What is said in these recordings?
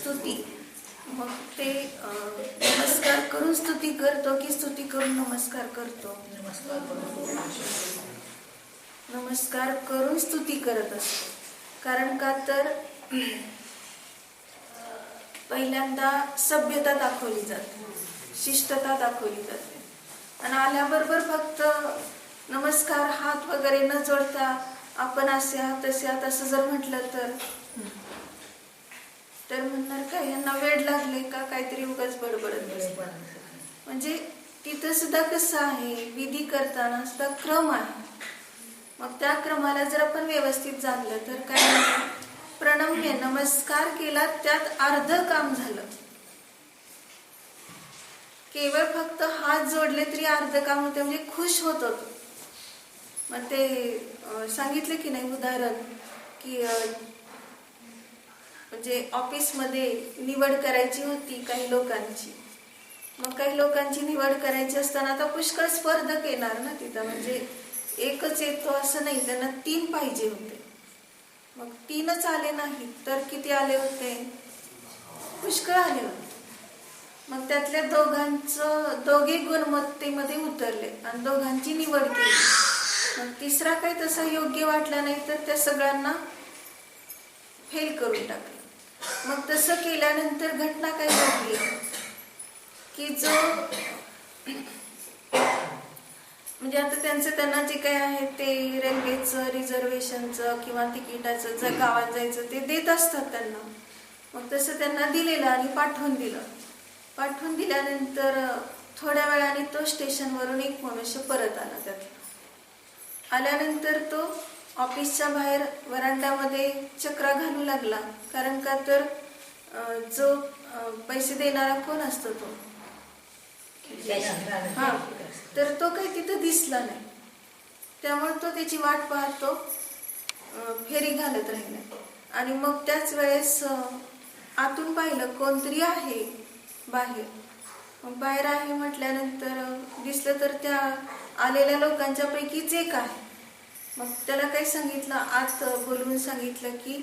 स्तुती. मग ते नमस्कार करून स्तुती करतो की स्तुती करून नमस्कार करतो? नमस्कार करून स्तुती करत असतो. कारण का तर पहिल्यांदा सभ्यता दाखवली जाते, शिष्टता दाखवली जाते आणि आल्याबरोबर फक्त नमस्कार हात वगैरे न जोडता आपण असे आहात तसे आहात असं जर म्हटलं तर म्हणणार काय यांना वेड लागले का, काहीतरी उगाच बडबडत. म्हणजे तिथं सुद्धा कसं आहे, विधी करताना सुद्धा क्रम आहे. मग त्या क्रमाला जर आपण व्यवस्थित जाणलं तर काय प्रणम्य नमस्कार केला त्यात अर्ध काम झालं. केवळ फक्त हात जोडले तरी अर्ध काम होते, म्हणजे खुश होत होतो. मग ते सांगितलं की नाही उदाहरण की म्हणजे ऑफिसमध्ये निवड करायची होती काही लोकांची. मग काही लोकांची निवड करायची असताना आता पुष्कळ स्पर्धक येणार ना तिथं, म्हणजे एकच येतो असं नाही, त्यांना 3 पाहिजे होते. मग 3च आले नाही तर किती आले होते? पुष्कळ आले होते. मग त्यातल्या दोघे गुणवत्तेमध्ये उतरले आणि दोघांची निवड केली. मग तिसरा काही तसा योग्य वाटला नाही तर त्या सगळ्यांना फेल करून टाकले. मग तसं केल्यानंतर घटना काय घडली की जो म्हणजे आता त्यांना जे काही आहे ते रेल्वेचं रिझर्वेशनचं किंवा तिकिटाचं जर गावात जायचं ते देत असतात त्यांना. मग तसं त्यांना दिलेलं आणि पाठवून दिलं. पाठवून दिल्यानंतर थोड्या वेळाने तो स्टेशनवरून एक मनुष्य परत आला. त्यातला आल्यानंतर तो ऑफिसच्या बाहेर वरांड्यामध्ये चक्रा घालू लागला. कारण का तर जो पैसे देणारा कोण असतो तो, हा, तर तो काही तिथं दिसला नाही. त्यामुळे तो त्याची वाट पाहतो, फेरी घालत राहिला. आणि मग त्याच वेळेस आतून पाहिलं कोणतरी आहे बाहेर. मग बाहेर आहे म्हटल्यानंतर दिसलं तर त्या आलेल्या लोकांच्या पैकीच एक आहे. मग त्याला काही सांगितलं, आत बोलवून सांगितलं की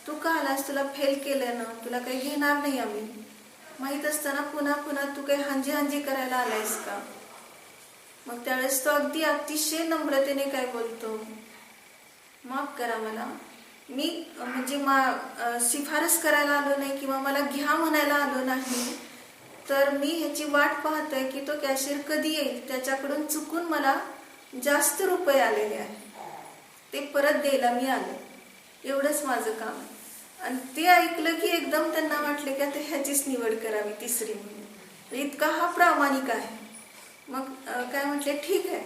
तू का आलास, तुला फेल केलं ना, तुला काही घेणार नाही आम्ही. माहित असताना पुन्हा पुन्हा तू काही हांजी करायला आलायस का? मग त्यावेळेस तो अगदी अतिशय नम्रतेने काय बोलतो, माफ करा मला, मी म्हणजे शिफारस करायला आलो नाही किंवा मला घ्या म्हणायला आलो नाही, तर मी ह्याची वाट पाहतोय की तो कॅशियर कधी येईल, त्याच्याकडून चुकून मला जास्त रुपये आलेले आहेत, ते परत द्यायला मी आले, एवढंच माझं काम आहे. आणि ते ऐकलं की एकदम त्यांना वाटले की आता ह्याचीच निवड करावी तिसरी म्हणून. इतका हा प्रामाणिक आहे. मग काय म्हटले, ठीक आहे,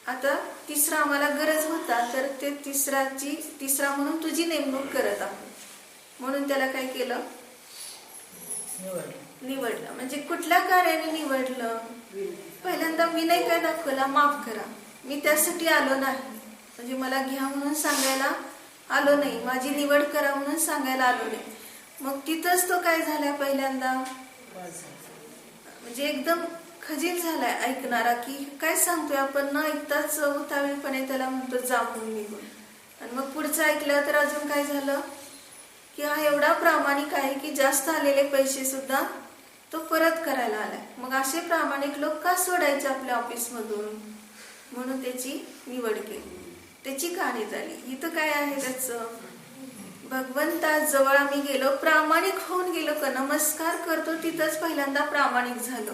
आता तिसरा आम्हाला गरज होता तर ते तिसरा म्हणून तुझी नेमणूक करत आहोत. म्हणून त्याला काय केलं, निवडलं. म्हणजे कुठल्या कार्याने निवडलं? पहिल्यांदा मी नाही काय दाखवला, माफ करा, मी त्यासाठी आलो नाही, म्हणजे मला घ्या म्हणून सांगायला आलो नाही, माझी निवड करा म्हणून सांगायला आलो नाही. मग तिथंच तो काय झाला, पहिल्यांदा म्हणजे एकदम खजील झालाय ऐकणारा की काय सांगतोय आपण, न ऐकताच उतावीळपणे त्याला म्हणतो जा म्हणून निघून. आणि मग पुढचं ऐकलं तर अजून काय झालं की हा एवढा प्रामाणिक आहे की जास्त आलेले पैसे सुद्धा तो परत करायला आलाय. मग असे प्रामाणिक लोक का सोडायचे आपल्या ऑफिसमधून? म्हणून त्याची निवड केली, त्याची कहाणी झाली. इथं काय आहे त्याचं, भगवंताजवळ आम्ही गेलो, प्रामाणिक होऊन गेलो का नमस्कार करतो तिथंच पहिल्यांदा प्रामाणिक झालो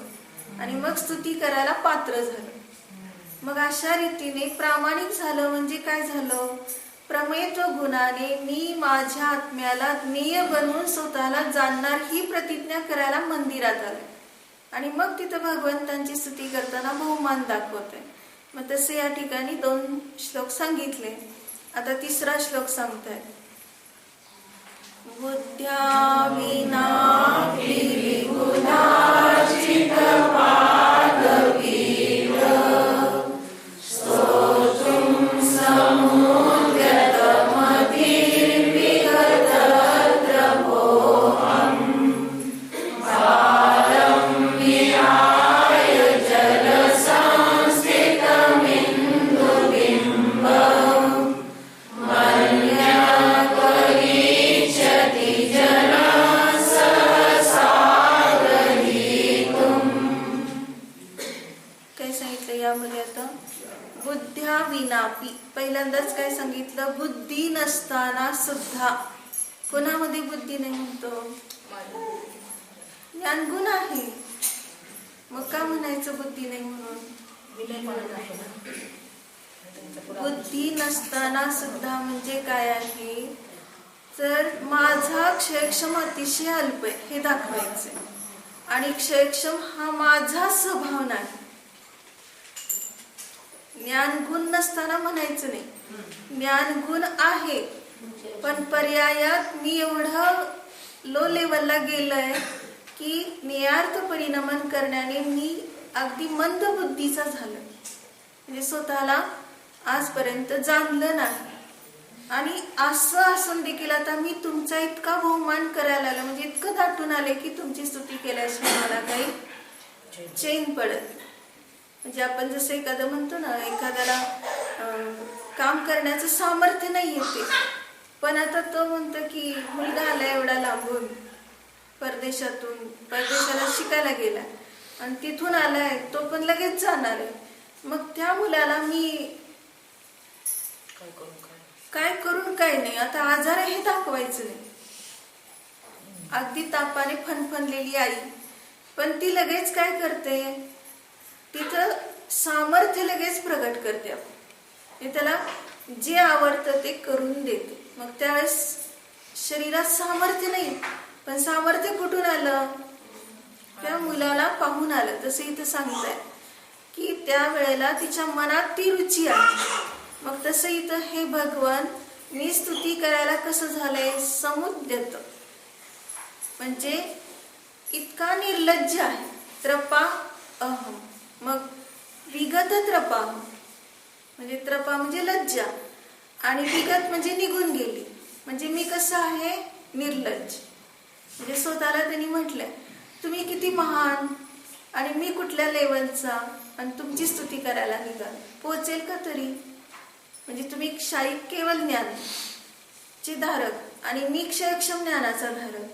आणि मग स्तुती करायला पात्र झालं. मग अशा रीतीने प्रामाणिक झालं म्हणजे काय झालं, प्रमेयत्व गुणाने मी माझ्या आत्म्याला ज्ञेय बनवून स्वतःला जाणणार ही प्रतिज्ञा करायला मंदिरात आले. आणि मग तिथं भगवंतांची स्तुती करताना बहुमान दाखवते. मग तसे या ठिकाणी 2 श्लोक सांगितले. आता तिसरा श्लोक सांगताय, बुद्ध्या विना जला पहिल्यांदाच काय सांगितलं, बुद्धी नसताना सुद्धा. कोणामध्ये बुद्धी नाही म्हणतो? ज्ञानगुण आहे, मग का म्हणायचं बुद्धी नाही म्हणून? बुद्धी नसताना सुद्धा म्हणजे काय आहे, तर माझा क्षयक्षम अतिशय अल्प आहे हे दाखवायचंय. आणि क्षयक्षम हा माझा स्वभाव नाही. ज्ञानगुण नसताना म्हणायचं नाही, ज्ञानगुण आहे, पण पर्यायात मी एवढं लो लेवलला गेलंय की नियार्थ परिणमन करण्याने मी अगदी मंद बुद्धीचा झालं, म्हणजे स्वतःला आजपर्यंत जाणलं नाही. आणि असं असून देखील आता मी तुमचा इतका बहुमान करायला आला, म्हणजे इतकं दाटून आले की तुमची स्तुती केल्याशिवाय मला काही चैन पडत. म्हणजे आपण जसं एखादं म्हणतो ना, एखाद्याला काम करण्याचं सामर्थ्य नाही येते, पण आता तो म्हणतो की मुलगा आला एवढा लांबून परदेशाला शिकायला गेला आणि तिथून आलाय, तो पण लगेच जाणार आहे. मग त्या मुलाला मी काय करून काय नाही, आता आजार आहे हे दाखवायचं नाही. अगदी तापाने फणफणलेली आई, पण ती लगेच काय करते, तिथं सामर्थ्य लगेच प्रगट करते. आपण त्याला जे आवडतं ते करून देते. मग त्यावेळेस शरीरात सामर्थ्य नाही, पण सामर्थ्य कुठून आलं, त्या मुलाला पाहून आलं. तसं इथं सांगताय की त्या वेळेला तिच्या मनात ती रुची आहे. मग तसं इथं हे भगवान मी स्तुती करायला कसं झालंय, समुद्यत म्हणजे इतका निर्लज्ज आहे. त्रपा अहम, मग विगत त्रपा, म्हणजे त्रपा म्हणजे लज्जा आणि विगत म्हणजे निघून गेली. म्हणजे मी कसं आहे, निर्लज्ज. म्हणजे स्वतःला त्यांनी म्हटलंय तुम्ही किती महान आणि मी कुठल्या लेवलचा, आणि तुमची स्तुती करायला निघाल, पोहोचेल का तरी? म्हणजे तुम्ही क्षायिक केवळ ज्ञान चे धारक आणि मी क्षयक्षम ज्ञानाचा धारक.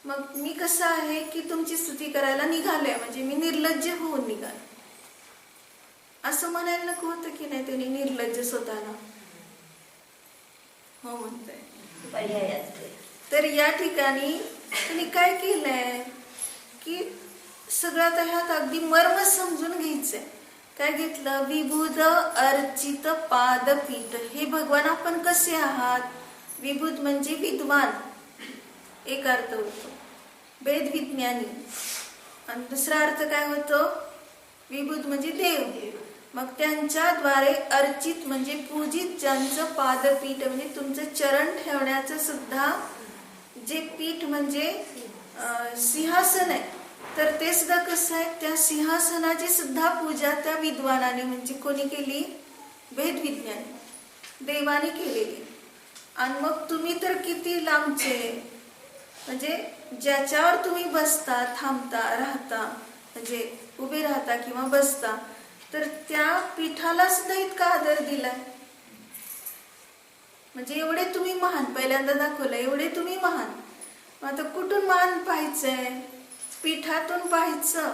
मग मी कसं आहे की तुमची स्तुती करायला निघाले, म्हणजे मी निर्लज्ज होऊन निघाले. असं म्हणायला नको होतं की नाही त्यांनी निर्लज्ज स्वतःला हो म्हणताय. तर या ठिकाणी त्यांनी काय केलंय की सगळ्यात ह्यात अगदी मर्म समजून घ्यायचंय. काय घेतलं, विभूत अर्चित पादपीठ. हे भगवान आपण कसे आहात, विभूत म्हणजे विद्वान एक अर्थ होतो, वेद विज्ञानी, आणि दुसरा अर्थ काय होतो, विभूत म्हणजे देव. मग त्यांच्याद्वारे अर्चित म्हणजे पूजित, ज्यांचं पादपीठ म्हणजे तुमचं चरण ठेवण्याचं सुद्धा जे पीठ म्हणजे सिंहासन आहे, तर ते सुद्धा कसं आहे, त्या सिंहासनाची सुद्धा पूजा त्या विद्वानाने म्हणजे कोणी केली, वेद विज्ञानी देवाने केलेली. आणि मग तुम्ही तर किती लांबचे, म्हणजे ज्याच्यावर तुम्ही बसता, थांबता, राहता, म्हणजे उभे राहता किंवा बसता, तर त्या पीठाला सुद्धा इतका आदर दिलाय. म्हणजे एवढे तुम्ही महान, पहिल्यांदा दाखवलं एवढे तुम्ही महान. आता कुठून महान पाहायचंय, पीठातून पाहायचं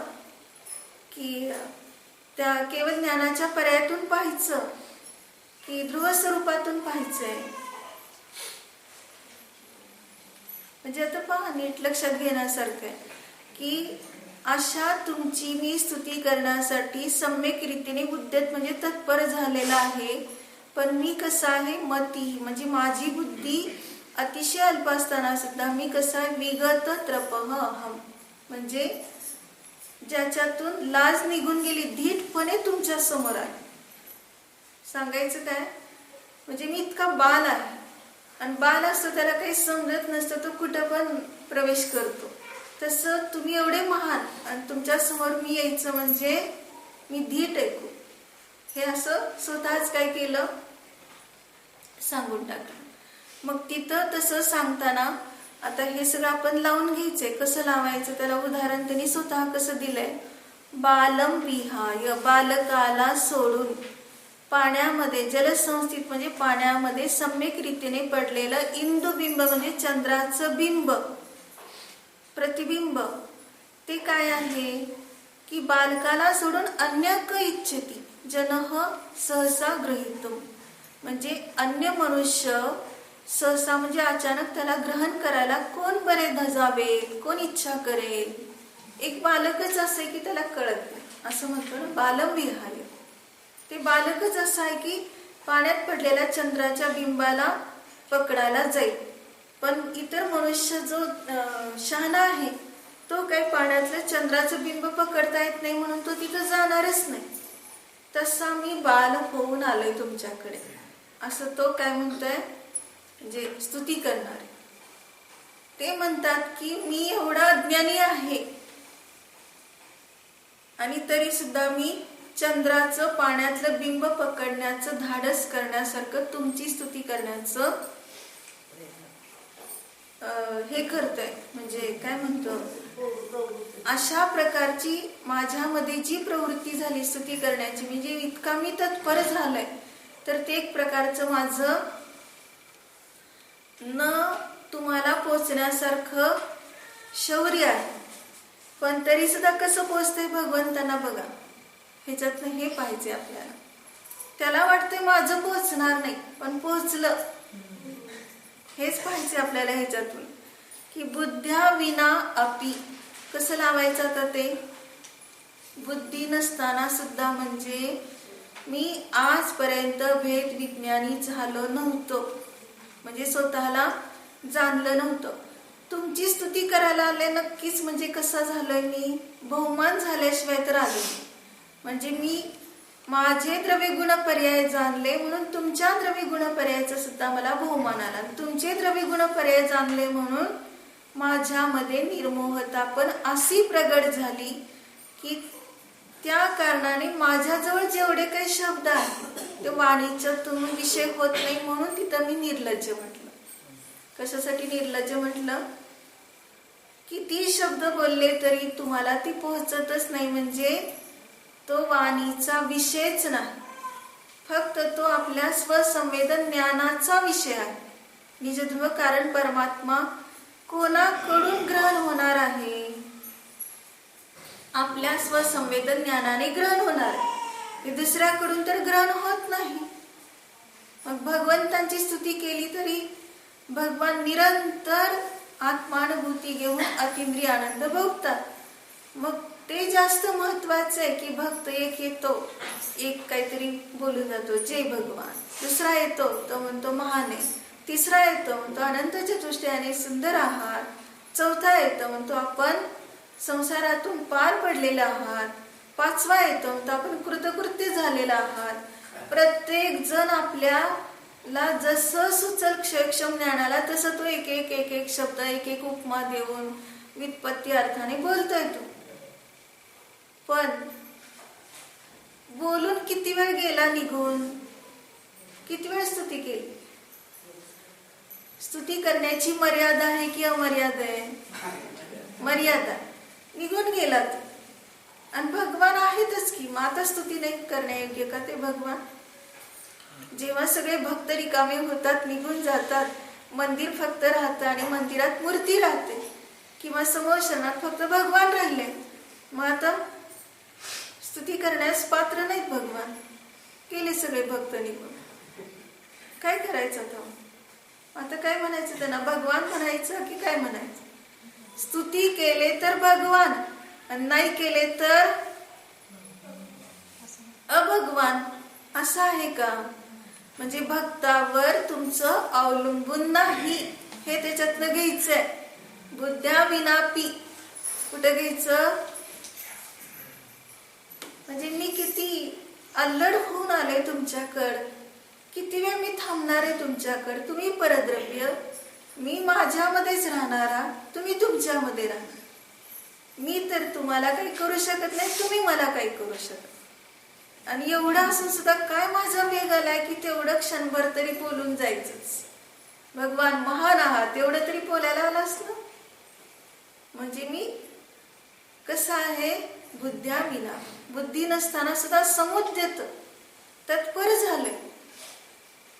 की त्या केवळ ज्ञानाच्या पर्यायातून पाहायचं की ध्रुव स्वरूपातून पाहायचंय. म्हणजे आता पहा, नीट लक्षात घेण्यासारखं आहे की अशा तुमची मी स्तुती करण्यासाठी सम्यक रीतीने उद्यत म्हणजे तत्पर झालेला आहे. पण मी कसं आहे, मती म्हणजे माझी बुद्धी अतिशय अल्प असताना सुद्धा मी कसा आहे, विगत त्रपह अहम, म्हणजे ज्याच्यातून लाज निघून गेली, धीटपणे तुमच्या समोर आहे. सांगायचं काय, म्हणजे मी इतका बाल आहे, आणि बाल असतो त्याला काही समजत नसतं, तो कुठं पण प्रवेश करतो. तसं तुम्ही एवढे महान आणि तुमच्या समोर मी यायचं म्हणजे मी धीट ऐकू, हे असं स्वतःच काय केलं, सांगून टाकलं. मग तिथं तसं सांगताना आता हे सगळं आपण लावून घ्यायचंय. कसं लावायचं, त्याला उदाहरण त्यांनी स्वतः कसं दिलंय, बालम विहाय, बालकाला सोडून पाण्यामध्ये, जलसंस्थित म्हणजे पाण्यामध्ये सम्यक रीतीने पडलेलं इंदुबिंब म्हणजे चंद्राचं बिंब, प्रतिबिंब, ते काय आहे की बालकाला सोडून अन्य क इच्छती जनः सहसा ग्रहितम, म्हणजे अन्य मनुष्य सहसा म्हणजे अचानक त्याला ग्रहण करायला कोण बरे धजावेल, कोण इच्छा करेल. एक बालकच असे की त्याला कळत नाही, असं म्हणतो ना, बालम विहाय. ते बालकच असं आहे की पाण्यात पडलेल्या चंद्राच्या बिंबाला पकडायला जाईल, पण इतर मनुष्य जो शहाणा आहे तो काही पाण्यातलं चंद्राचं बिंब पकडता येत नाही म्हणून तो तिथं जाणारच नाही. तसा मी बाल होऊन आलोय तुमच्याकडे, असं तो काय म्हणतोय, म्हणजे स्तुती करणारे ते म्हणतात की मी एवढा अज्ञानी आहे आणि तरी सुद्धा मी चंद्राचं पाण्यातलं बिंब पकडण्याचं धाडस करण्यासारखं तुमची स्तुती करण्याचं हे करतोय. म्हणजे काय म्हणतो, अशा प्रकारची माझ्यामध्ये जी प्रवृत्ती झाली स्तुती करण्याची, म्हणजे इतका मी तत्पर झालोय, तर ते एक प्रकारचं माझं न तुम्हाला पोचण्यासारखं शौर्य आहे. पण तरी सुद्धा कसं पोचतंय भगवंतांना बघा, ह्याच्यातनं हे पाहिजे आपल्याला. त्याला वाटतंय माझं पोचणार नाही, पण पोचलं, हेच पाहिजे आपल्याला ह्याच्यातून. की बुद्ध्या विना अपि, कसं लावायचं आता ते, बुद्धी नसताना सुद्धा, म्हणजे मी आजपर्यंत भेद विज्ञानी झालो नव्हतो, म्हणजे स्वतःला जाणलं नव्हतं. तुमची स्तुती करायला आले नक्कीच, म्हणजे कसा झालोय मी, बहुमान झाल्याशिवाय तर आलो. म्हणजे मी माझे द्रव्यगुण पर्याय जाणले म्हणून तुमच्या द्रव्यगुण पर्यायाचा सुद्धा मला बहुमान आला. तुमचे द्रव्यगुण पर्याय जाणले म्हणून माझ्यामध्ये निर्मोहता पण अशी प्रगट झाली की त्या कारणाने माझ्याजवळ जेवढे काही शब्द आहेत ते वाणीच्यातून विषय होत नाही, म्हणून तिथं मी निर्लज्ज म्हटलं. कशासाठी निर्लज्ज म्हटलं, किती शब्द बोलले तरी तुम्हाला ती पोहोचतच नाही, म्हणजे तो वाणीचा विषयच नाही, फक्त तो आपल्या स्वसंवेदन ज्ञानाचा विषय आहे. निजध्रुव कारण परमात्मा कोणाकडून ग्रहण होणार आहे, आपल्या स्वसंवेदन ज्ञानाने ग्रहण होणार आहे, दुसऱ्याकडून तर ग्रहण होत नाही. मग भगवंतांची स्तुती केली तरी भगवान निरंतर आत्मानुभूती घेऊन अतिंद्रिय आनंद भोगतात. मग ते जास्त महत्वाचं आहे की भक्त एक येतो, एक काहीतरी बोलून जातो जय भगवान, दुसरा येतो तो म्हणतो महान आहे, तिसरा येतो म्हणतो अनंत चतुष्टयाने सुंदर आहात, चौथा येतो म्हणतो आपण संसारातून पार पडलेला आहात, पाचवा येतो म्हणतो आपण कृतकृत्य झालेला आहात. प्रत्येक जण आपल्याला जसं सुचल क्षयक्षम ज्ञानाला तसं तो एक एक एक एक शब्द एक एक उपमा देऊन व्युत्पत्ती अर्थाने बोलतोय तो. पण बोलून किती वेळ गेला निघून, किती वेळ स्तुती केली. स्तुती करण्याची मर्यादा आहे की अमर्यादा आहे, मर्यादा, निघून गेला तो. आणि भगवान आहेतच की, मग आता स्तुती नाही करण्यायोग्य का ते भगवान. जेव्हा सगळे भक्त रिकामे होतात, निघून जातात, मंदिर फक्त राहतं आणि मंदिरात मूर्ती राहते किंवा समोशनात फक्त भगवान राहिले, मग आता स्तुती करण्यास पात्र नाहीत भगवान, गेले सगळे भक्त निघून, काय करायचं आता काय म्हणायचं त्यांना, भगवान म्हणायचं की काय म्हणायचं. स्तुती केले तर भगवान आणि नाही केले तर अभगवान, असं आहे का. म्हणजे भक्तावर तुमचं अवलंबून नाही, हे त्याच्यातनं घ्यायचंय. बुद्ध्या विनापी कुठं घ्यायचं, म्हणजे मी किती अल्लड होऊन आले तुमच्याकडं, किती वेळ मी थांबणार आहे तुमच्याकडे. तुम्ही परद्रव्य, मी माझ्यामध्येच राहणारा, तुम्ही तुमच्यामध्ये राहणार. मी तर तुम्हाला काही करू शकत नाही, तुम्ही मला काही करू शकत. आणि एवढं असून सुद्धा काय माझा वेग आलाय की तेवढं क्षणभर तरी बोलून जायचंच. भगवान महान आहात तेवढं तरी बोलायला आलं असलं. म्हणजे मी कसं आहे, बुद्ध्या विना, बुद्धी नसताना सुद्धा समुद्यत तत्पर झालंय.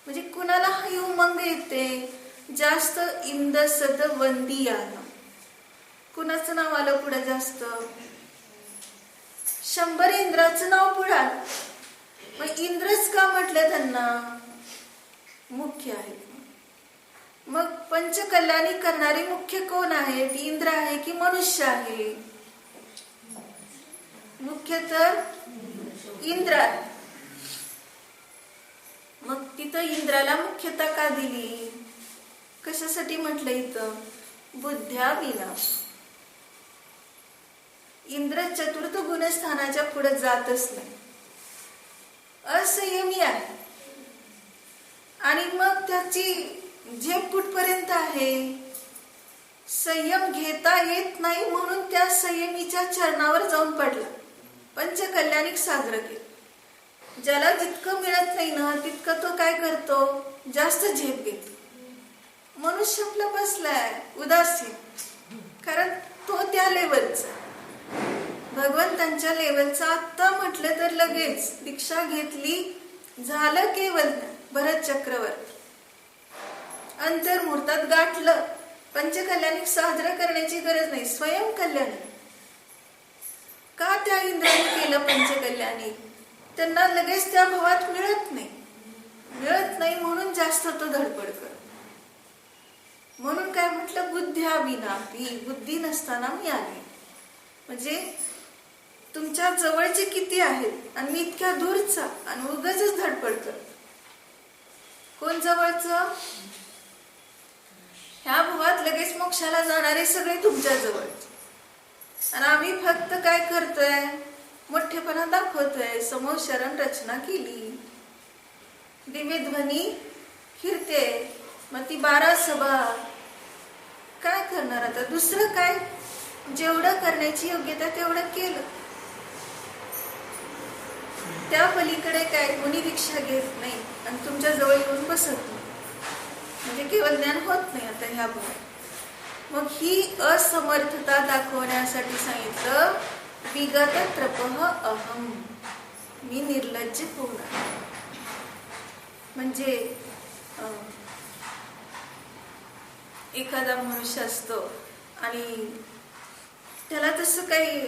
म्हणजे कुणाला हा उमंग येते जास्त, इंद्रसद वंदियान, कुणाचं नाव आलं पुढे जास्त, 100 इंद्राचं नाव पुढे आलं. मग इंद्रच का म्हटलं त्यांना, मुख्य आहेत. मग पंचकल्याणी करणारे मुख्य कोण आहेत? इंद्र आहे की मनुष्य आहे? मुख्य तर इंद्र आहे. मग तिथं इंद्राला मुख्यता का दिली? कशासाठी म्हटलं इथं? बुद्ध्या विना. इंद्र चतुर्थ गुणस्थानाच्या पुढे जातच नाही, असंयमी आहे. आणि मग त्याची झेप कुठपर्यंत आहे? संयम घेता येत नाही म्हणून त्या संयमीच्या चरणावर जाऊन पडला, पंचकल्याणिक साजरं केलं. ज्याला जितकं मिळत नाही ना तितकं तो काय करतो? जास्त झेप घेतो. मनुष्य आपला बसलाय उदासीन, कारण तो त्या लेवलचा, भगवंतांच्या लेवलचा. आत्ता म्हटलं तर लगेच दीक्षा घेतली, झालं केवळ भरत चक्रवर्ती, अंतर्मुहूर्तात गाठलं. पंचकल्याणिक साजरं करण्याची गरज नाही, स्वयं कल्याणी. का त्या इंद्राने केलं पंचकल्याणिक? त्यांना लगेच त्या भावात मिळत नाही म्हणून जास्त तो धडपड कर. म्हणून काय म्हटलं? बुद्ध्या विना. बुद्धी नसताना मी आले. म्हणजे तुमच्या जवळचे किती आहेत आणि मी इतक्या दूरचा आणि उगाचच धडपड कर. कोण जवळचं? ह्या भावात लगेच मोक्षाला जाणारे सगळे तुमच्या जवळचे. आणि आम्ही फक्त काय करतोय? मोठेपणा दाखवतोय. समोर शरण रचना केली, दिव्य ध्वनी फिरते, मग ती 12 सभा. काय करणार आता? दुसरं काय? जेवढं करण्याची योग्यता तेवढं केलं. त्या पलीकडे काय? कोणी दीक्षा घेत नाही आणि तुमच्या जवळ येऊन बसत नाही, म्हणजे केवळ ज्ञान होत नाही आता ह्या भागात. मग ही असमर्थता दाखवण्यासाठी सांगितलं विगत त्रपः अहम, मी निर्लज्ज होणार. म्हणजे एखादा मनुष्य असतो आणि त्याला तसं काही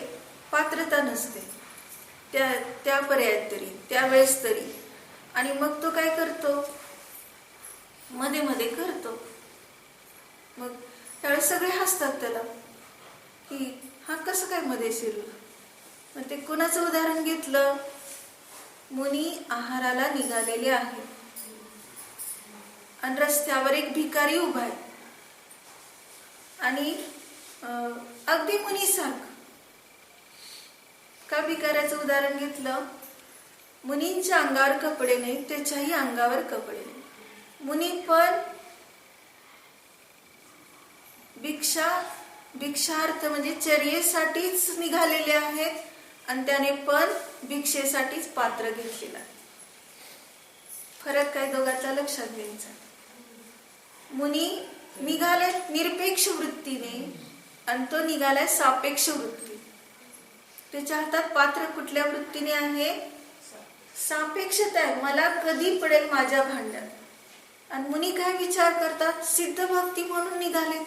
पात्रता नसते त्या पर्यायात तरी, त्यावेळेस तरी, आणि मग तो काय करतो? मध्ये मध्ये करतो. मग त्यावेळेस सगळे हसतात त्याला की हा कसं काय मध्ये शिरला. मग ते कोणाचं उदाहरण घेतलं? मुनी आहाराला निघालेले आहे आणि रस्त्यावर एक भिकारी उभा आहे आणि अगदी मुनीसारखं. का भिकाऱ्याचं उदाहरण घेतलं? मुनींच्या अंगावर कपडे नाही, त्याच्याही अंगावर कपडे नाही. मुनी पण भिक्षार्थ म्हणजे चर्येसाठीच निघालेले आहेत आणि त्याने पण भिक्षेसाठीच पात्र घेतलेला. फरक काय दोघांचा लक्षात घ्यायचा. मुनी निघाले निरपेक्ष वृत्तीने आणि तो निघालाय सापेक्ष वृत्ती. त्याच्या हातात पात्र कुठल्या वृत्तीने आहे? सापेक्षता आहे, मला कधी पडेल माझ्या भांड्यात. आणि मुनी काय विचार करतात? सिद्ध भक्ती म्हणून निघाले.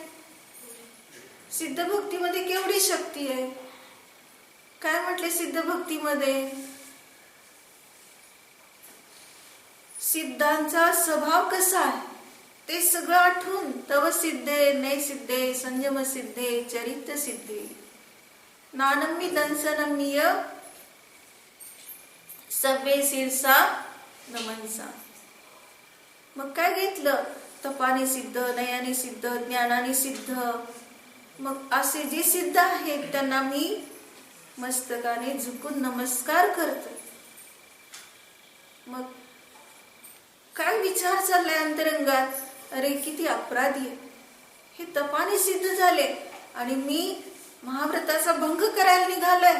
सिद्ध भक्तीमध्ये केवढी शक्ती आहे? काय म्हटले सिद्ध भक्तीमध्ये? सिद्धांचा स्वभाव कसा आहे ते सगळं आठवून, तव सिद्धे नैसिद्धे संयम सिद्धे चरित्र सिद्धे नानम्मी दंसनम्मीय सव्वे शिरसा नमनसा. मग काय घेतलं? तपाने सिद्ध, नयाने सिद्ध, ज्ञानाने सिद्ध. मग असे जे सिद्ध आहेत त्यांना मी मस्तकाने झुकून नमस्कार करतो. मग काय विचार चाललाय अंतरंगात? अरे किती अपराधी आहे, हे तपाने सिद्ध झाले आणि मी महाव्रताचा भंग करायला निघालोय.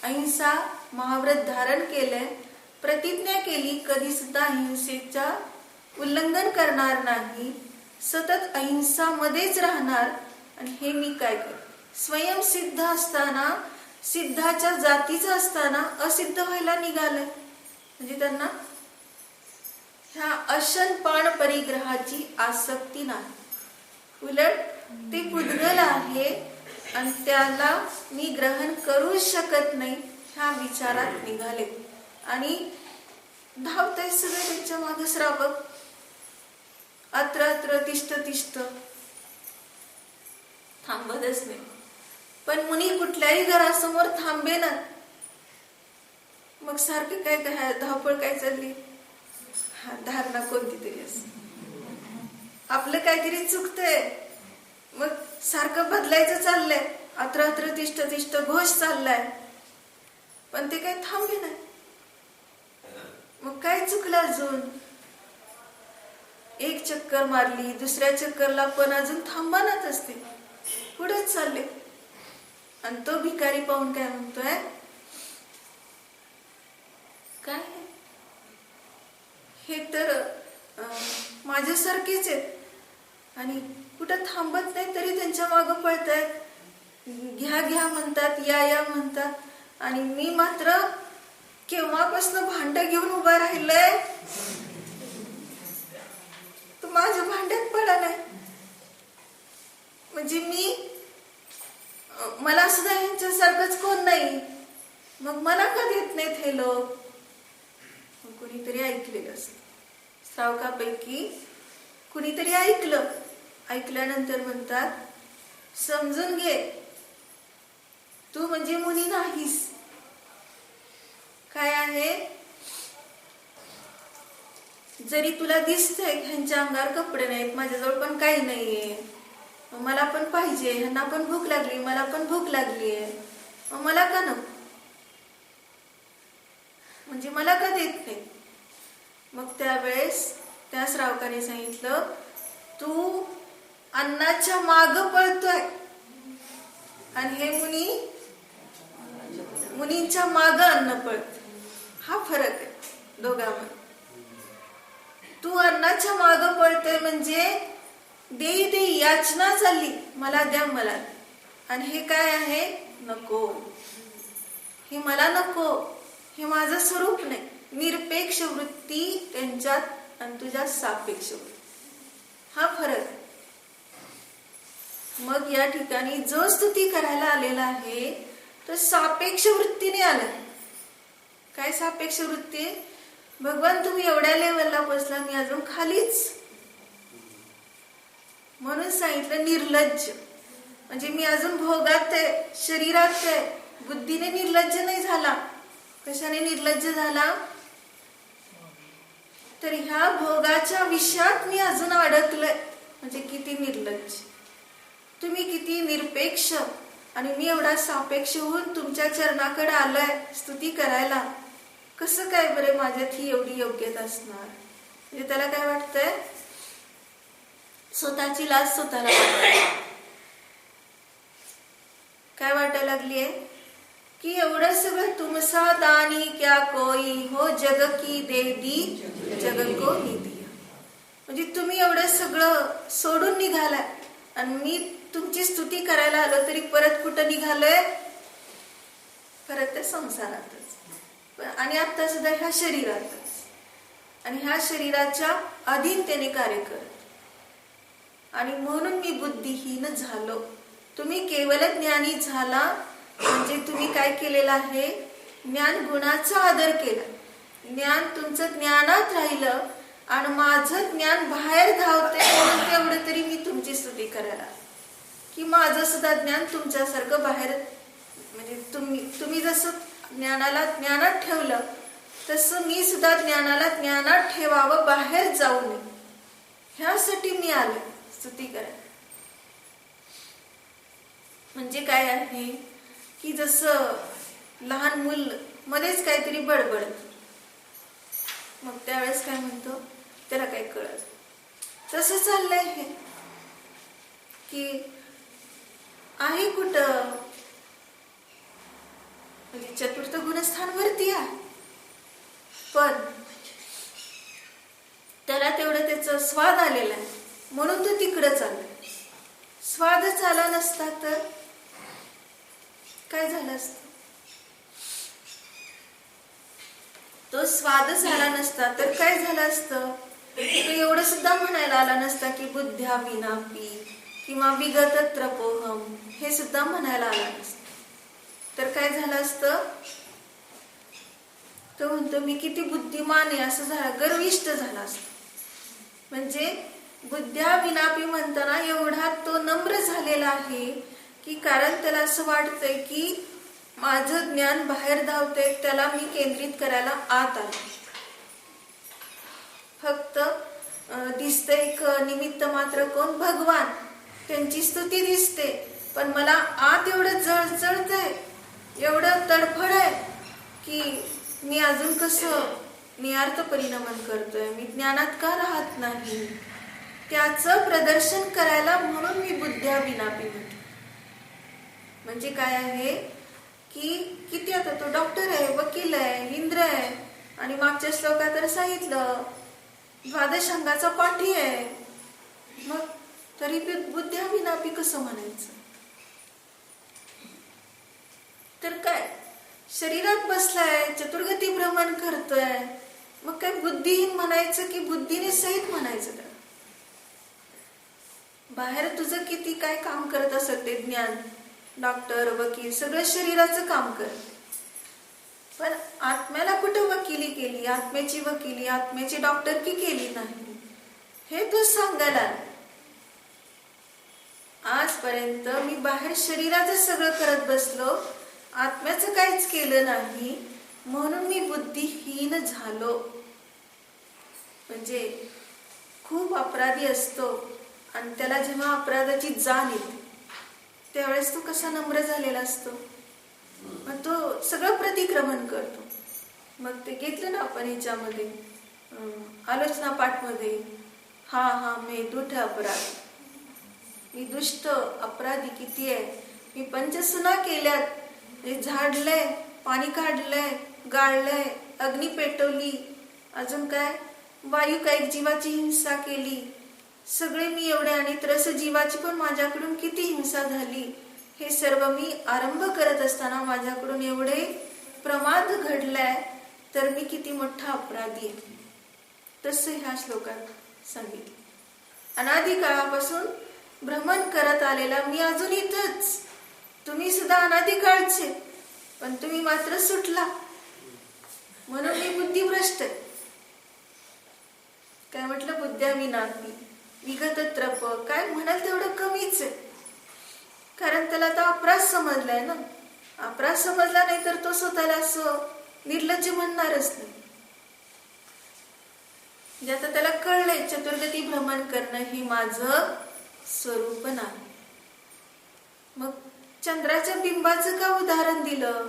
अहिंसा महाव्रत धारण केलंय, प्रतिज्ञा केली कधी सुद्धा अहिंसेचा उल्लंघन करणार नाही, सतत अहिंसा मध्येच राहणार. आणि हे मी काय कर? स्वयं सिद्ध असताना, सिद्धाच्या जातीचं असताना असिद्ध व्हायला निघालंय. म्हणजे त्यांना ह्या अशनपान परिग्रहाची आसक्ती नाही, उलट ते पुद्गल आहे आणि त्याला मी ग्रहण करू शकत नाही ह्या विचारात निघाले. आणि धावताय सगळे त्यांच्या मागे श्रावक. अत्र अत्र तिष्ठ तिष्ठ, थांबतच नाही. पण मुनी कुठल्याही घरासमोर थांबेना. मग सारखी काय धावपळ काय चालली, धारणा कोणती तरी असं आपलं काहीतरी चुकतंय. मग सारखं बदलायचं चाललंय. अत्र अत्र तिष्ठ तिष्ठ घोष चाललाय, पण ते काही थांबे नाही. मग काय चुकलं अजून. एक चक्कर मारली, दुसऱ्या चक्करला पण अजून थांबनाच असते, पुढेच चालले. आणि तो भिकारी पाहून काय म्हणतोय, काय हे तर माझ्यासारखेच आहेत आणि कुठं थांबत नाही, तरी त्यांच्या मागं पळतायत. घ्या घ्या म्हणतात, या या म्हणतात, आणि मी मात्र केव्हापासून भांड घेऊन उभा राहिलंय. तू माझ्या भांड्यात पडा नाही. म्हणजे मला सुद्धा यांच्यासारखंच कोण नाही, मग मला का देत नाहीत हे लोक. कुणीतरी ऐकलेलं असत, श्रावकापैकी कुणीतरी ऐकल्यानंतर म्हणतात, समजून घे, तू म्हणजे मुनी नाहीस. काय आहे, जरी तुला दिसतंय ह्यांच्या अंगावर कपडे नाहीत, माझ्याजवळ पण काही नाहीये, मला पण पाहिजे, ह्यांना पण भूक लागली, मला पण भूक लागलीये, मग मला का नको, म्हणजे मला का देत नाही. मग त्यावेळेस त्या श्रावकाने सांगितलं, तू अन्नाच्या माग पळतोय आणि हे मुनींच्या माग अन्न पळत. हा फरक आहे दोघांमध्ये. तू अन्नाच्या माग पळतोय म्हणजे देई याचना चालली, मला द्या मला. आणि हे काय आहे, नको, हे मला नको, हे माझं स्वरूप नाही. निरपेक्ष वृत्ती त्यांच्यात आणि तुझ्या सापेक्ष वृत्ती, हा फरक आहे. मग या ठिकाणी जो स्तुती करायला आलेला आहे तो सापेक्ष वृत्तीने आला. काय सापेक्ष वृत्ती, भगवान तुम्ही एवढ्या लेवलला पोचला, मी अजून खालीच. म्हणून सांगितलं निर्लज्ज, म्हणजे मी अजून भोगात आहे, शरीरात आहे, बुद्धीने निर्लज्ज नाही झाला. कशाने निर्लज्ज झाला, तर ह्या भोगाच्या विषयात मी अजून अडकलोय. म्हणजे किती निर्लज्ज तुम्ही, किती निरपेक्ष, आणि मी एवढा सापेक्ष होऊन तुमच्या चरणाकडे आलोय स्तुती करायला. कसं काय बरे माझ्यात ही एवढी योग्यता असणार. म्हणजे त्याला काय वाटतंय, स्वतःची लाज स्वतःला काय वाटायला लागलीये, की एवढं सगळं तुमसा दानी क्या कोई हो, जग की दे दी जग को ही दिया. म्हणजे तुम्ही एवढं सगळं सोडून निघालाय आणि मी तुमची स्तुती करायला आलो तरी परत कुठं निघालोय, परत त्या संसारातच. आणि आता सुद्धा ह्या शरीरातच, आणि ह्या शरीराच्या अधीनतेने कार्य करत. आणि म्हणून मी बुद्धिहीन झालो. तुम्ही केवळ ज्ञानी झाला म्हणजे तुम्ही काय केलेलं आहे, ज्ञान गुणाचा आदर केला. ज्ञान तुमचं ज्ञानात राहिलं आणि माझं ज्ञान बाहेर धावते, म्हणून तेवढं तरी मी तुमची स्तुती करायला, की माझं सुद्धा ज्ञान तुमच्यासारखं बाहेर, म्हणजे तुम्ही जसं ज्ञानाला ज्ञानात ठेवलं तसं मी सुद्धा ज्ञानाला ज्ञानात ठेवावं, बाहेर जाऊ नये. ह्यासाठी मी आले स्तुती करायला. म्हणजे काय आहे, की जसं लहान मूल मध्येच काहीतरी बडबडत, मग त्यावेळेस काय म्हणतो त्याला काही कळत. तसं चाललंय हे, की आहे कुठं, म्हणजे चतुर्थ गुणस्थान वरती आहे, पण त्याला तेवढं त्याचा स्वाद आलेला आहे म्हणून तो तिकडं चाललाय. स्वादच आला नसता तर काय झालं असतं, तो स्वादच आला नसता तर काय झालं असतं, तो एवढं सुद्धा म्हणायला आला नसता की बुद्ध्या विनापी किंवा विगत त्रपोहम, हे सुद्धा म्हणायला आला नसतं. तर काय झालं असतं, तो म्हणतो मी किती बुद्धिमान आहे असं झाला, गर्विष्ठ झाला असतो. म्हणजे बुद्ध्या विनापी म्हणताना एवढा तो नम्र झालेला आहे की कारण त्याला असं वाटतंय की माझं ज्ञान बाहेर धावतंय, त्याला मी केंद्रित करायला आत आले. फक्त दिसतंय एक निमित्त मात्र कोण, भगवान, त्यांची स्तुती दिसते, पण मला आत एवढं जळजळतंय, एवढं तडफड आहे की मी अजून कसं नियार्थ परिणमन करतोय, मी ज्ञानात का राहत नाही, त्याचं प्रदर्शन करायला म्हणून मी बुद्ध्या विनापी म्हणते. म्हणजे काय आहे की किती आता तो डॉक्टर आहे, वकील आहे, इंद्र आहे, आणि मागच्या श्लोकात तर सांगितलं द्वादश अंगाचा पाठी आहे, मग तरी बुद्ध्या विनापी कसं म्हणायचं? तर काय शरीरात बसलाय, चतुर्गती भ्रमण करतोय, मग काय बुद्धिहीन म्हणायचं की बुद्धीने सहित म्हणायचं? त्याला बाहेर तुझं किती काय काम करत असेल ते ज्ञान, डॉक्टर, वकील, सगळं शरीराचं काम कर, पण आत्म्याला कुठं वकिली केली, आत्म्याची वकिली, आत्म्याची डॉक्टरकी केली नाही, हे तू सांगायला. आजपर्यंत मी बाहेर शरीराचं सगळं करत बसलो, आत्म्याचं काहीच केलं नाही, म्हणून मी बुद्धिहीन झालो. म्हणजे खूप अपराधी असतो आणि त्याला जेव्हा अपराधाची जाण येते त्यावेळेस तो कसा नम्र झालेला असतो, मग तो सगळं प्रतिक्रमण करतो. मग ते घेतलं ना आपण याच्यामध्ये आलोचना पाठमध्ये, हा मी दुष्ट अपराधी, मी दुष्ट अपराधी किती आहे, मी पंचसुना केल्यात, झाडलंय, पाणी काढलंय, गाळलंय, अग्नी पेटवली, अजून काय वायू काही जीवाची हिंसा केली, सगळे मी एवढे, आणि त्रस जीवाची पण माझ्याकडून किती हिंसा झाली, हे सर्व मी आरंभ करत असताना माझ्याकडून एवढे प्रमाद घडलाय, तर मी किती मोठा अपराधी आहे. तसं ह्या श्लोकात सांगितले. अनादी काळापासून भ्रमण करत आलेला मी अजून इथंच, तुम्ही सुद्धा अनादी काळचे, पण तुम्ही मात्र सुटला, म्हणून मी बुद्धिभ्रष्ट आहे. काय म्हटलं, बुद्ध्या विनापी, विगत त्रप, काय म्हणाल तेवढं कमीच आहे, कारण त्याला आता अपराध समजलाय ना. अपराध समजला नाही तर तो स्वतःला असं निर्लज्ज म्हणणारच नाही. म्हणजे आता त्याला कळलंय चतुर्गती भ्रमण करणं ही माझं स्वरूप नाही. मग चंद्राच्या बिंबाचं का उदाहरण दिलं,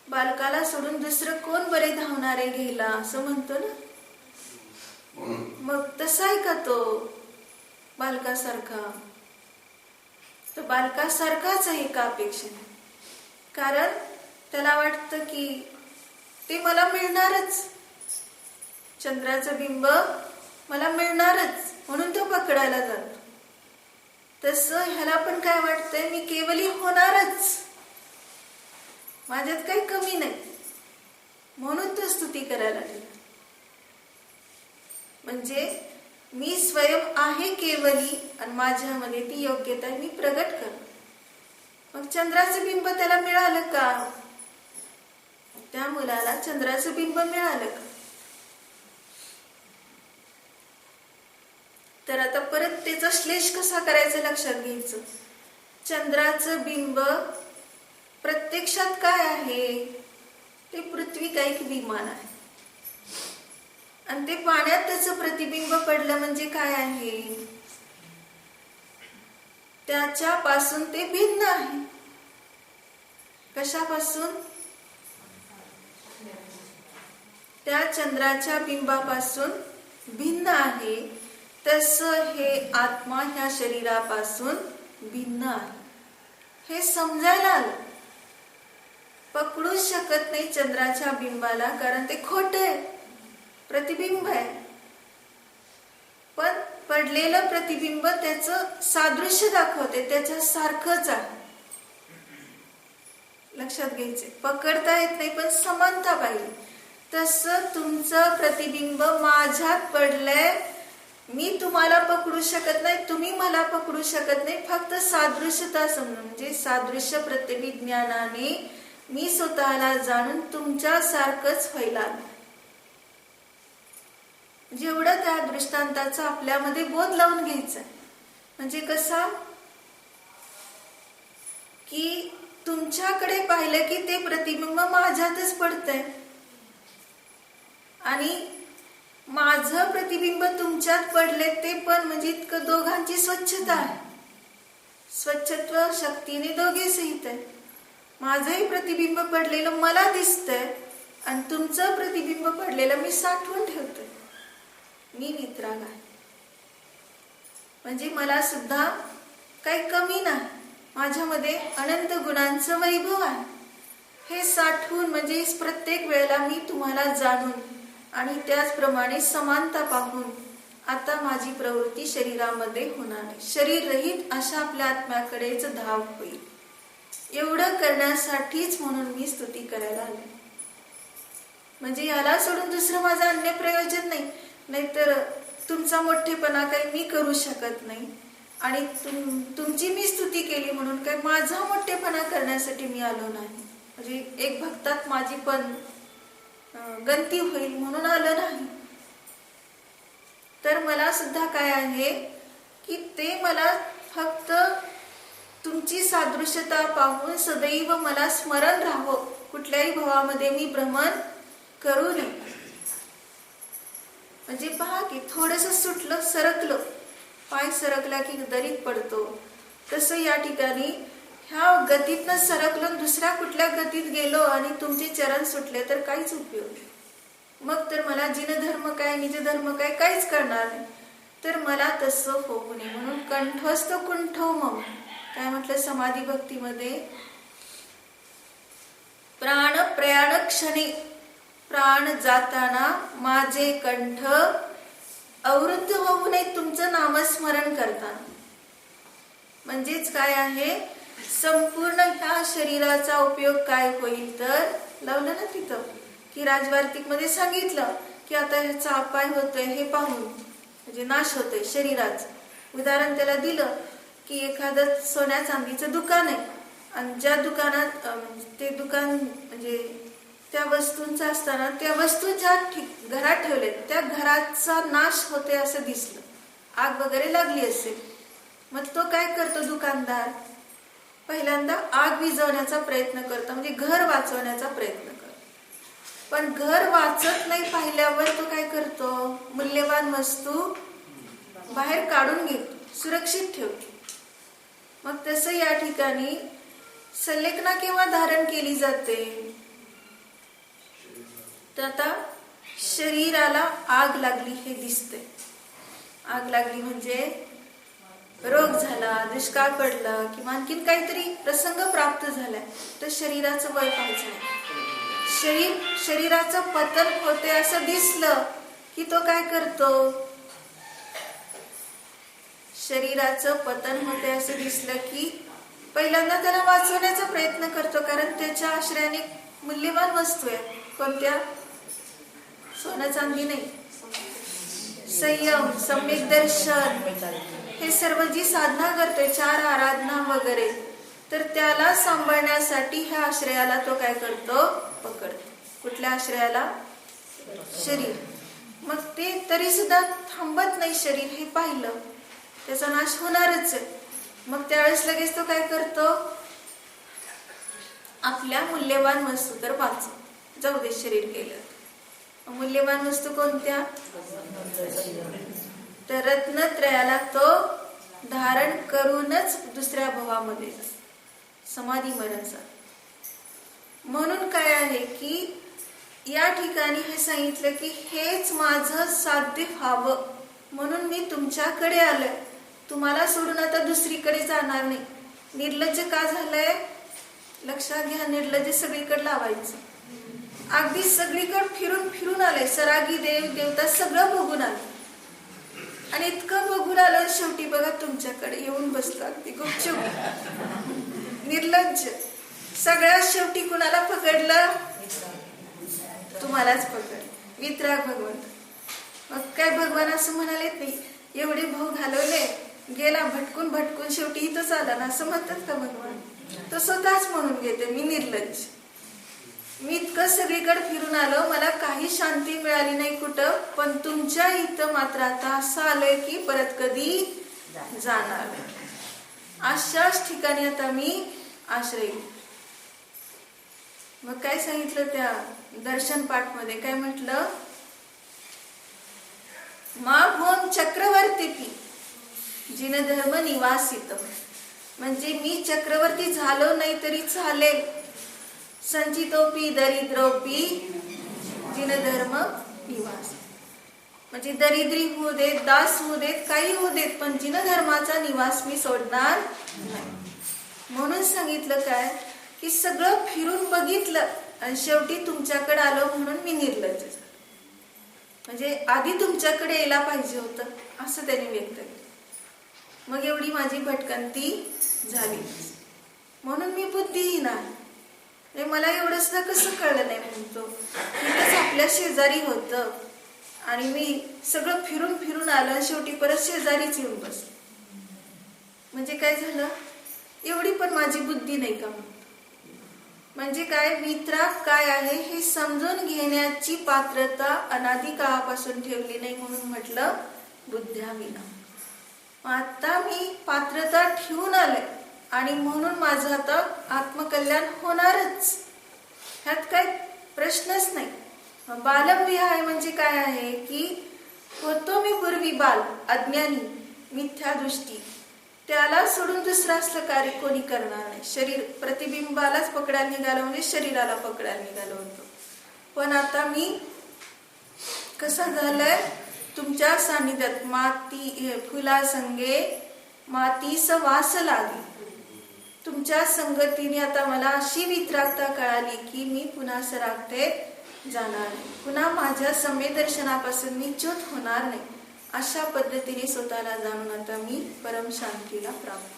बालकाला सोडून दुसरं कोण बरे धावणारे घ्यायला असं म्हणतो ना, मग तसा आहे का तो बालकासारखा? तो बालकासारखाच आहे का अपेक्षा? कारण त्याला वाटतं की ते मला मिळणारच, चंद्राचं बिंब मला मिळणारच, म्हणून तो पकडायला जातो. तसं ह्याला पण काय वाटतंय, मी केवली होणारच, माझ्यात काही कमी नाही, म्हणून तो स्तुती करायला लागला. म्हणजे मी स्वयं आहे केवली आणि माझ्यामध्ये ती योग्यता मी प्रगट कर. मग चंद्राचं बिंब त्याला मिळालं का? त्या मुलाला चंद्राचं बिंब मिळालं का? तर आता परत त्याचा श्लेष कसा करायचा लक्षात घ्यायचं. चंद्राचं बिंब प्रत्यक्षात काय आहे, ते पृथ्वी का एक विमान आहे, आणि ते पाण्यात त्याचं प्रतिबिंब पडलं म्हणजे काय आहे, त्याच्यापासून ते भिन्न आहे. कशापासून? त्या चंद्राच्या बिंबापासून भिन्न आहे. तसं हे आत्मा ह्या शरीरापासून भिन्न आहे. हे समजायला आलं. पकडू शकत नाही चंद्राच्या बिंबाला, कारण ते खोट आहे, प्रतिबिंब आहे. पण पडलेलं प्रतिबिंब त्याचं सादृश्य दाखवते, त्याच्या सारखंच आहे. लक्षात घ्यायचे. पकडता येत नाही पण समानता पाहिजे. तसं तुमचं प्रतिबिंब माझ्यात पडलंय, मी तुम्हाला पकडू शकत नाही, तुम्ही मला पकडू शकत नाही. फक्त सादृश्यता समजून, म्हणजे सादृश्य प्रतिबिज्ञानाने मी स्वतःला जाणून तुमच्यासारखंच व्हायला आलो. जेवढं त्या दृष्टांताचा आपल्यामध्ये बोध लावून घ्यायचा. म्हणजे कसा की तुमच्याकडे पाहिलं की ते प्रतिबिंब माझ्यातच पडतंय आणि माझं प्रतिबिंब तुमच्यात पडले ते पण म्हणजे इतकं दोघांची स्वच्छता आहे. स्वच्छत्व शक्तीने दोघे सहित आहे. माझंही प्रतिबिंब पडलेलं मला दिसतंय आणि तुमचं प्रतिबिंब पडलेलं मी साठवून ठेवतोय. मी वितराग आहे म्हणजे मला सुद्धा काही कमी नाही. माझ्यामध्ये अनंत गुणांचं वैभव आहे. हे साठवून म्हणजे प्रत्येक वेळेला मी तुम्हाला जाणून आणि त्याचप्रमाणे समानता पाहून आता माझी प्रवृत्ती शरीरामध्ये होणार नाही. शरीर रहित अशा आपल्या आत्म्याकडेच धाव होईल. एवढं करण्यासाठीच म्हणून मी स्तुती करायला आले. म्हणजे याला सोडून दुसरं माझं अन्य प्रयोजन नाही. नाहीतर तुमचा मोठेपणा काही मी करू शकत नाही आणि तुमची मी स्तुती केली म्हणून काही माझा मोठेपणा करण्यासाठी मी आलो नाही. म्हणजे एक भक्तात माझी पण गंती होईल म्हणून आलं नाही. तर मला सुद्धा काय आहे की ते मला फक्त तुमची सादृश्यता पाहून सदैव मला स्मरण राहावं. कुठल्याही भावामध्ये मी भ्रमण करू नये. म्हणजे पहा की थोडस सुटलं सरकलं, पाय सरकला की दरीत पडतो. तसं या ठिकाणी ह्या गतीतनं सरकलं दुसऱ्या कुठल्या गतीत गेलो आणि तुमचे चरण सुटले तर काहीच उपयोग नाही. मग तर मला जिनधर्म काय निजधर्म काय काहीच करणार नाही. तर मला तसं होऊ नये म्हणून कंठस्थ कुंठो मम काय म्हटलं समाधी भक्तीमध्ये, प्राण प्रयाण क्षणी प्राण जाताना माझे कंठ अवरुद्ध होऊ नये तुमचं नामस्मरण करताना. म्हणजेच काय आहे, संपूर्ण ह्या शरीराचा उपयोग काय होईल तर लावलं ना तिथं की राजवार्तिक मध्ये सांगितलं की आता ह्याचा अपाय होतोय हे पाहून म्हणजे नाश होतोय शरीराचं. उदाहरण त्याला दिलं की एखादं सोन्या चांदीचं दुकान आहे आणि ज्या दुकानात ते दुकान म्हणजे त्या वस्तूंचा असताना त्या वस्तू ज्या घरात ठेवले त्या घराचा नाश होते असं दिसलं, आग वगैरे लागली असेल. मग तो काय करतो दुकानदार, पहिल्यांदा आग विझवण्याचा प्रयत्न करतो म्हणजे घर वाचवण्याचा प्रयत्न करतो. पण घर वाचत नाही पाहिल्यावर तो काय करतो, मूल्यवान वस्तू बाहेर काढून घेतो, सुरक्षित ठेवतो. मग तसं या ठिकाणी संलेखना केव्हा धारण केली जाते तर आता शरीराला आग लागली हे दिसते. आग लागली म्हणजे रोग झाला, दुष्काळ पडला किंवा आणखीन काहीतरी प्रसंग प्राप्त झालाय तर शरीराचं वय पाहायचं. शरीराचं पतन होते असं दिसलं की तो काय करतो, शरीराचं पतन होते असं दिसलं की पहिल्यांदा त्याला वाचवण्याचा प्रयत्न करतो. कारण त्याच्या आश्रयाने मूल्यवान वस्तू आहे. कोणत्या, सोनं चांदी नाही, संयम सम्यक दर्शन हे सर्व जी साधना करते, चार आराधना वगैरे, तर त्याला सांभाळण्यासाठी ह्या आश्रयाला तो काय करतो, पकडतो. कुठल्या आश्रयाला, शरीर. मग ते तरी सुद्धा थांबत नाही शरीर, हे पाहिलं त्याचा नाश होणारच आहे. मग त्यावेळेस लगेच तो काय करतो, आपल्या मूल्यवान वस्तू तर वाचव, जाऊ दे शरीर गेलं. मूल्यवान वस्तू कोणत्या, तर रत्नत्रयाला तो धारण करूनच दुसऱ्या भावामध्ये समाधी मरणाचा. म्हणून काय आहे की या ठिकाणी हे सांगितलं की हेच माझं साध्य व्हावं म्हणून मी तुमच्याकडे आलोय. तुम्हाला सोडून आता दुसरीकडे जाणार नाही. निर्लज्ज का झालंय लक्षात घ्या, निर्लज्ज सगळीकडे लावायचं. अगदी सगळीकडे फिरून फिरून आलंय, सरागी देव देवता सगळं बघून आलं आणि इतकं बघून आलं शेवटी बघा तुमच्याकडे येऊन बसलं. अगदी गुपचूप निर्लज्ज. सगळ्यात शेवटी कुणाला पकडलं, तुम्हालाच पकड. वितराग भगवंत. मग काय भगवान असं म्हणालेत नाही, एवढे भाव घालवले गेला भटकून भटकून शेवटी इथंच आला ना असं म्हणतात का भगवान. तो स्वतःच म्हणून घेते मी निर्लज्ज. मी इतकं सगळीकडे फिरून आलो, मला काही शांती मिळाली नाही कुठं, पण तुमच्या इथं मात्र आता असं आलंय की परत कधी जाणार. अशाच ठिकाणी आता मी आश्रय. मग काय सांगितलं त्या दर्शन पाठ मध्ये, काय म्हटलं, मा भूम चक्रवर्ती जिन धर्म निवासित. म्हणजे मी चक्रवर्ती झालो नाही तरी चालेल, संचितोपी दरिद्रोपी जिन धर्म निवास. म्हणजे दरिद्री होऊ देत, दास होऊ देत, काही होऊ देत, पण जिन धर्माचा निवास मी सोडणार नाही. म्हणून सांगितलं काय की सगळं फिरून बघितलं आणि शेवटी तुमच्याकडे आलो म्हणून मी निर्लज्ज झालो. म्हणजे आधी तुमच्याकडे यायला पाहिजे होतं असं त्यांनी व्यक्त केलं. मग एवढी माझी भटकंती झाली. म्हणून मी बुद्धिहीन आहे. मला एवढं सुद्धा कसं कळलं नाही म्हणतो. इथंच आपल्या शेजारी होतं आणि मी सगळं फिरून फिरून आलं आणि शेवटी परत शेजारीच येऊन बसलो. म्हणजे काय झालं, एवढी पण माझी बुद्धी नाही का म्हणतो. म्हणजे काय, मित्रा काय आहे हे समजून घेण्याची पात्रता अनादी काळापासून ठेवली नाही म्हणून म्हटलं बुद्ध्याविना. आता मी पात्रता ठेवून आले आणि म्हणून माझं आता आत्मकल्याण होणारच, ह्यात काय प्रश्नच नाही. बालविहाय म्हणजे काय आहे की होतो मी पूर्वी बाल, अज्ञानी, मिथ्या दृष्टी, त्याला सोडून दुसरं असलं कार्य कोणी करणार नाही. शरीर प्रतिबिंबालाच पकडायला निघालो म्हणजे शरीराला पकडायला निघालो होतो. पण आता मी कसं झालंय, तुमच्या सानिध्यात माती फुला संगे मातीस वास लागे. तुमच्या संगतीने आता मला अशी वितरागता कळाली की मी पुन्हा सरागतेत जाणार नाही, पुन्हा माझ्या सम्यदर्शनापासून मी च्युत होणार नाही. अशा पद्धतीने स्वतःला जाणून आता मी परम शांतीला प्राप्त.